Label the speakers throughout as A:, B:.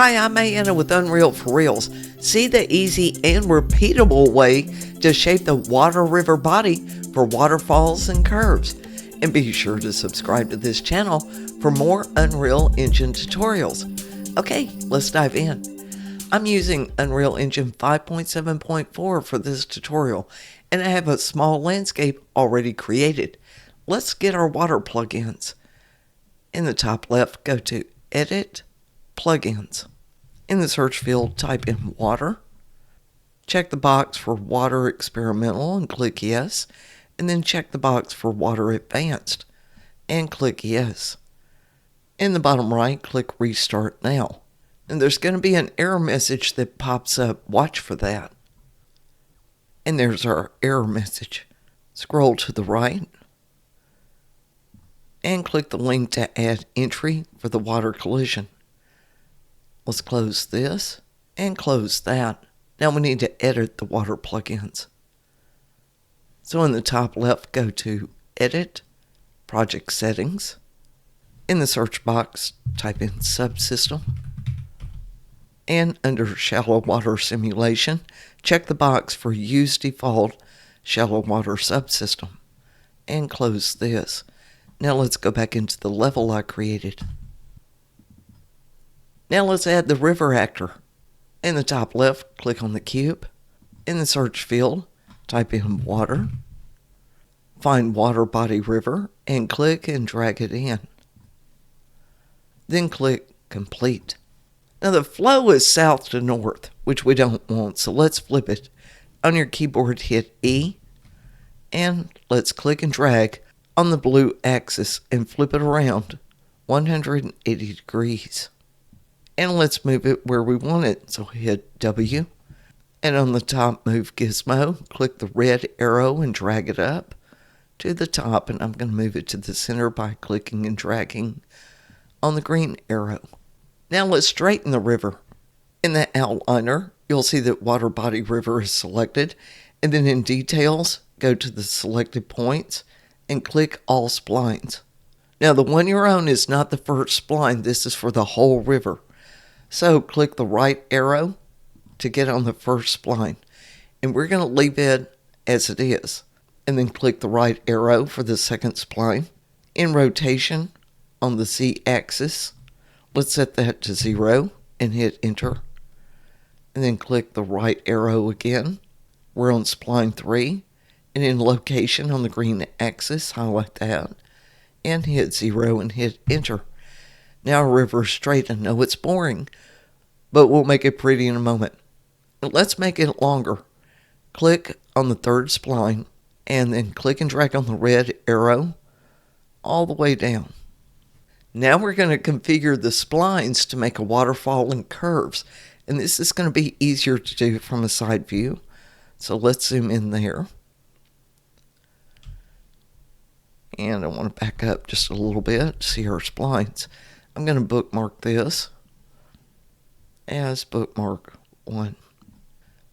A: Hi, I'm Anna with Unreal for Reals. See the easy and repeatable way to shape the water river body for waterfalls and curves. And be sure to subscribe to this channel for more Unreal Engine tutorials. Okay, let's dive in. I'm using Unreal Engine 5.7.4 for this tutorial, and I have a small landscape already created. Let's get our water plugins. In the top left, go to Edit, Plugins. In the search field, type in Water. Check the box for Water Experimental and click Yes, and then check the box for Water Advanced and click Yes. In the bottom right, click Restart Now. And there's going to be an error message that pops up. Watch for that. And there's our error message. Scroll to the right and click the link to add entry for the water collision. Let's close this and close that. Now we need to edit the water plugins. So in the top left, go to Edit, Project Settings. In the search box, type in Subsystem. And under Shallow Water Simulation, check the box for Use Default Shallow Water Subsystem. And close this. Now let's go back into the level I created. Now let's add the river actor. In the top left, click on the cube. In the search field, type in Water. Find Water Body River and click and drag it in. Then click Complete. Now the flow is south to north, which we don't want, so let's flip it. On your keyboard, hit E, and let's click and drag on the blue axis and flip it around 180 degrees. And let's move it where we want it. So hit W, and on the top move gizmo, click the red arrow and drag it up to the top, and I'm going to move it to the center by clicking and dragging on the green arrow. Now let's straighten the river. In the outliner, you'll see that Water Body River is selected, and then in Details, go to the selected points and click All Splines. Now the one you're on is not the first spline, this is for the whole river. So click the right arrow to get on the first spline, and we're going to leave it as it is. And then click the right arrow for the second spline. In rotation on the Z-axis, let's set that to 0 and hit enter. And then click the right arrow again. We're on spline 3. And in location on the green axis, highlight that and hit 0 and hit enter. Now our river is straight. I know it's boring, but we'll make it pretty in a moment. Let's make it longer. Click on the third spline and then click and drag on the red arrow all the way down. Now we're going to configure the splines to make a waterfall and curves. And this is going to be easier to do from a side view. So let's zoom in there. And I want to back up just a little bit to see our splines. I'm going to bookmark this as bookmark 1.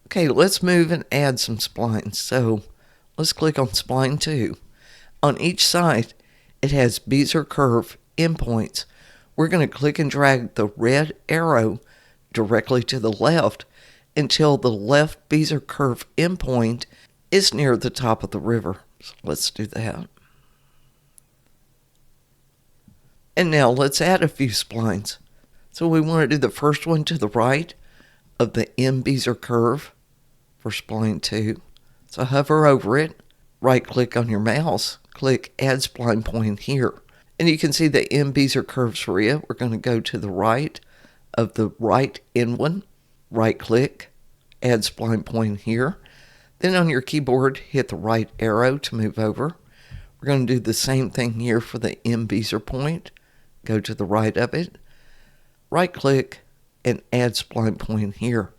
A: Okay, let's move and add some splines. So let's click on spline 2. On each side, it has Bezier curve endpoints. We're going to click and drag the red arrow directly to the left until the left Bezier curve endpoint is near the top of the river. So let's do that. And now let's add a few splines. So we want to do the first one to the right of the M Bezier curve for spline 2. So hover over it, right click on your mouse, click Add Spline Point here. And you can see the M Bezier curves for it. We're going to go to the right of the right end one, right click, Add Spline Point here. Then on your keyboard, hit the right arrow to move over. We're going to do the same thing here for the M Bezier point. Go to the right of it, right click, and add spline point here.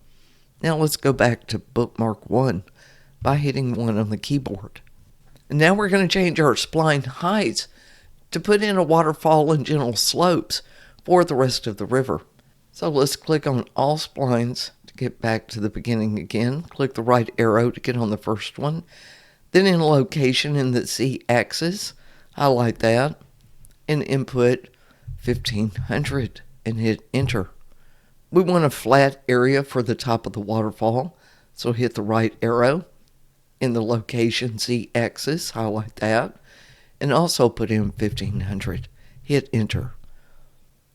A: Now let's go back to bookmark 1 by hitting 1 on the keyboard. And now we're going to change our spline heights to put in a waterfall and gentle slopes for the rest of the river. So let's click on all splines to get back to the beginning again. Click the right arrow to get on the first one. Then in location in the Z-axis, highlight that and input 1500 and hit enter. We want a flat area for the top of the waterfall, so hit the right arrow. In the location Z-axis, highlight that, and also put in 1500. Hit enter.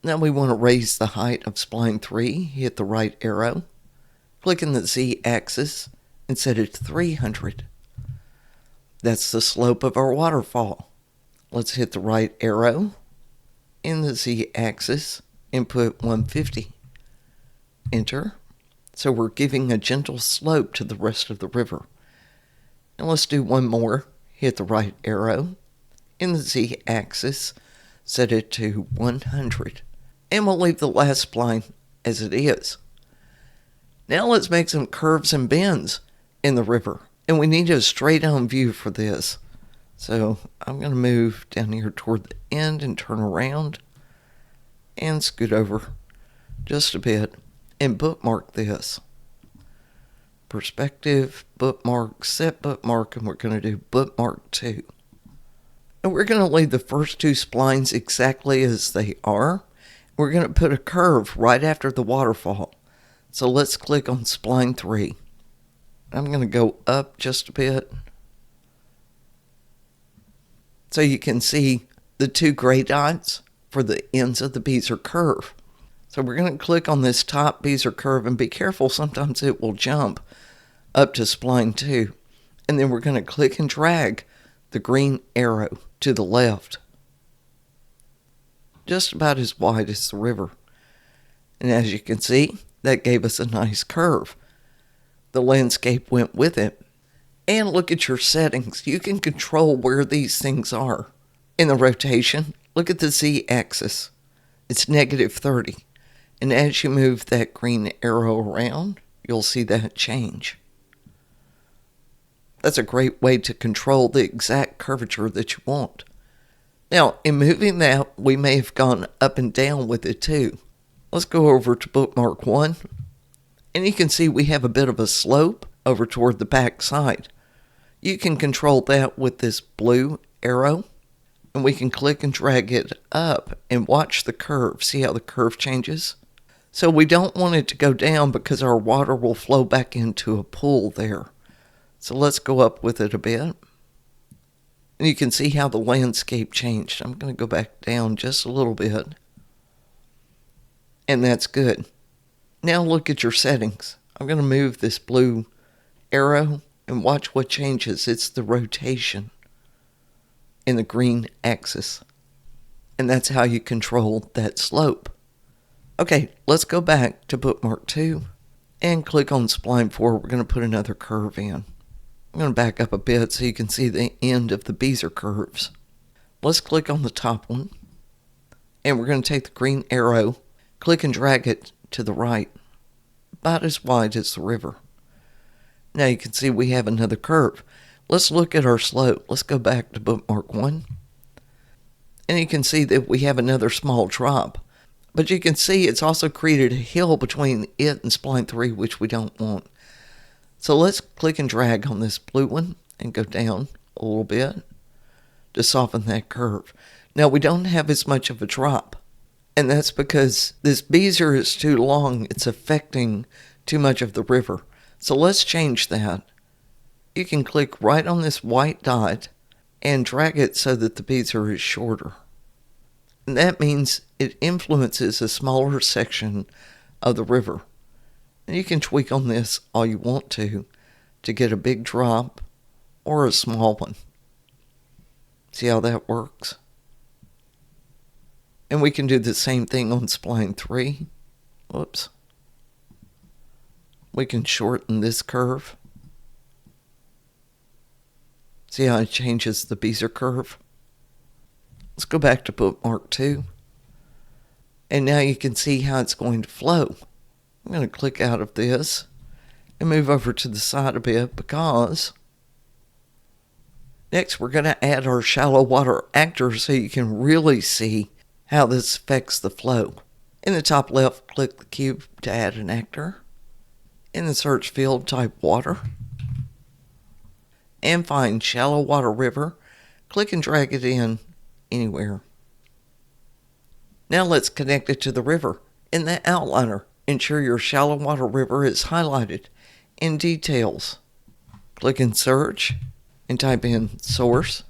A: Now we want to raise the height of spline 3, hit the right arrow, click in the Z-axis, and set it to 300. That's the slope of our waterfall. Let's hit the right arrow in the Z-axis and put 150. Enter. So we're giving a gentle slope to the rest of the river. Now let's do one more. Hit the right arrow in the Z-axis, set it to 100. And we'll leave the last spline as it is. Now let's make some curves and bends in the river. And we need a straight on view for this. So I'm going to move down here toward the end and turn around and scoot over just a bit and bookmark this. Perspective, bookmark, set bookmark, and we're going to do bookmark 2. And we're going to leave the first two splines exactly as they are. We're going to put a curve right after the waterfall. So let's click on spline 3. I'm going to go up just a bit so you can see the two gray dots for the ends of the Bezier curve. So we're going to click on this top Bezier curve, and be careful, sometimes it will jump up to spline 2. And then we're going to click and drag the green arrow to the left, just about as wide as the river. And as you can see, that gave us a nice curve. The landscape went with it. And look at your settings. You can control where these things are. In the rotation, look at the Z-axis. It's -30. And as you move that green arrow around, you'll see that change. That's a great way to control the exact curvature that you want. Now, in moving that, we may have gone up and down with it too. Let's go over to bookmark 1. And you can see we have a bit of a slope over toward the back side. You can control that with this blue arrow. And we can click and drag it up and watch the curve. See how the curve changes? So we don't want it to go down because our water will flow back into a pool there. So let's go up with it a bit. And you can see how the landscape changed. I'm going to go back down just a little bit. And that's good. Now look at your settings. I'm going to move this blue arrow and watch what changes. It's the rotation in the green axis. And that's how you control that slope. Okay, let's go back to bookmark 2 and click on spline 4. We're going to put another curve in. I'm going to back up a bit so you can see the end of the Bezier curves. Let's click on the top one. And we're going to take the green arrow, click and drag it to the right, about as wide as the river. Now you can see we have another curve. Let's look at our slope. Let's go back to bookmark 1. And you can see that we have another small drop. But you can see it's also created a hill between it and spline 3, which we don't want. So let's click and drag on this blue one and go down a little bit to soften that curve. Now we don't have as much of a drop. And that's because this Bezier is too long. It's affecting too much of the river. So let's change that. You can click right on this white dot and drag it so that the Bezier is shorter. And that means it influences a smaller section of the river. And you can tweak on this all you want to get a big drop or a small one. See how that works? And we can do the same thing on spline 3. Whoops. We can shorten this curve. See how it changes the Bezier curve? Let's go back to bookmark 2. And now you can see how it's going to flow. I'm going to click out of this and move over to the side a bit because next we're going to add our shallow water actor so you can really see how this affects the flow. In the top left, click the cube to add an actor. In the search field, type water. And find shallow water river. Click and drag it in anywhere. Now let's connect it to the river in the outliner. ensure your shallow water river is highlighted in details. Click in search and type in source.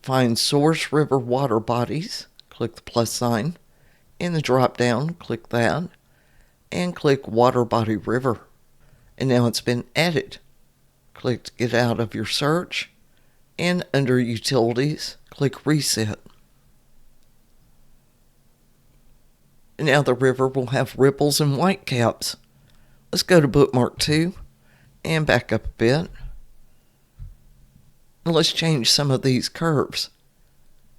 A: Find source river water bodies. Click the plus sign. In the drop down, click that and click water body river. And now it's been added. Click to get out of your search, and under utilities, click reset. And now the river will have ripples and whitecaps. Let's go to bookmark 2 and back up a bit. And let's change some of these curves.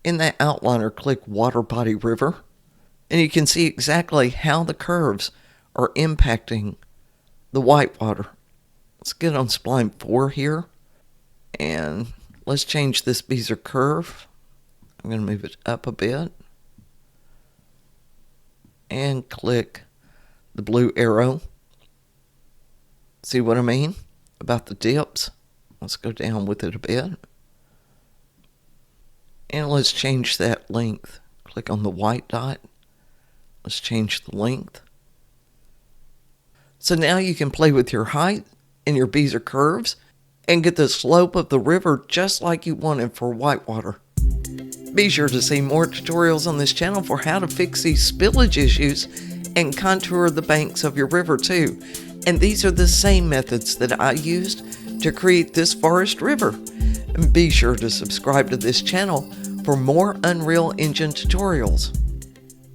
A: In that outliner, click water body river, and you can see exactly how the curves are impacting the whitewater. Let's get on Spline 4 here, and let's change this Bezier curve. I'm going to move it up a bit, and click the blue arrow. See what I mean about the dips? Let's go down with it a bit. And let's change that length. Click on the white dot. Let's change the length. So now you can play with your height and your Bezier curves and get the slope of the river just like you wanted for whitewater. Be sure to see more tutorials on this channel for how to fix these spillage issues and contour the banks of your river too. And these are the same methods that I used to create this forest river. And be sure to subscribe to this channel for more Unreal Engine tutorials.